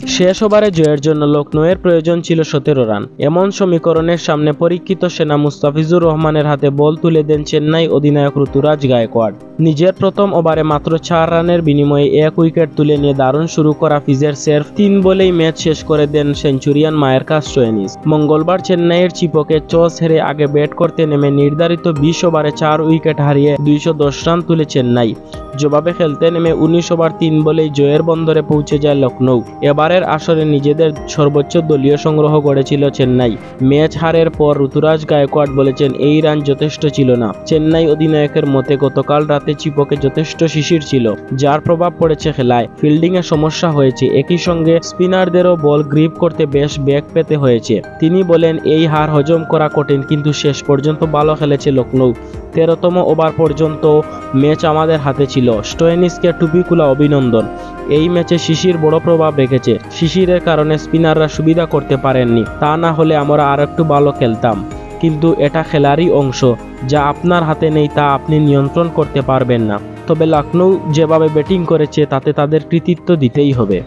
শেষ ওভারে জয়ের জন্য লখনৌয়ের প্রয়োজন ছিল 17 রান। এমন সমীকরণের সামনে পরীক্ষিত সেনা মুস্তাফিজুর রহমানের হাতে বল তুলে দেন চেন্নাই অধিনায়ক ঋতুরাজ গায়কোয়াড়। নিজের প্রথম ওভারে মাত্র 4 রানের বিনিময়ে 1 উইকেট তুলে নিয়ে দারুণ শুরু করা ফিজের সের্ফ 3 বলেই ম্যাচ শেষ করে দেন সেঞ্চুরিয়ান মায়ার্কাস স্টোয়নিস। মঙ্গলবার চেন্নাইয়ের চিপকে টস হেরে আগে ব্যাট করতে নেমে নির্ধারিত 20 ওভারে 4 উইকেট হারিয়ে 210 রান তুলে চেন্নাই। জবাবে খেলতে নেমে 19 ওভার 3 বলেই জয়ের বন্দরে পৌঁছে যায় লখনৌ। এবারের আসরে নিজেদের সর্বোচ্চ দলীয় সংগ্রহ গড়েছিল চেন্নাই। ম্যাচ হারের পর ঋতুরাজ গায়কোয়াড় বলেছেন, এই রান যথেষ্ট ছিল না। চেন্নাই অধিনায়কের মতে গতকাল রাতে চিপকে যথেষ্ট শিশির ছিল, যার প্রভাব পড়েছে খেলায়। ফিল্ডিংয়ে সমস্যা হয়েছে, একই সঙ্গে স্পিনারদেরও বল গ্রিপ করতে বেশ বেগ পেতে হয়েছে। তিনি বলেন, এই হার হজম করা কঠিন, কিন্তু শেষ পর্যন্ত ভালো খেলেছে লখনৌ। 13তম ওভার পর্যন্ত ম্যাচ আমাদের হাতে ছিল। স্টোয়নিসকে টুপিখোলা অভিনন্দন। এই ম্যাচে শিশির বড় প্রভাব রেখেছে। শিশিরের কারণে স্পিনাররা সুবিধা করতে পারেননি, তা না হলে আমরা আর একটু ভালো খেলতাম। কিন্তু এটা খেলারই অংশ, যা আপনার হাতে নেই তা আপনি নিয়ন্ত্রণ করতে পারবেন না। তবে লখনৌ যেভাবে ব্যাটিং করেছে তাতে তাদের কৃতিত্ব দিতেই হবে।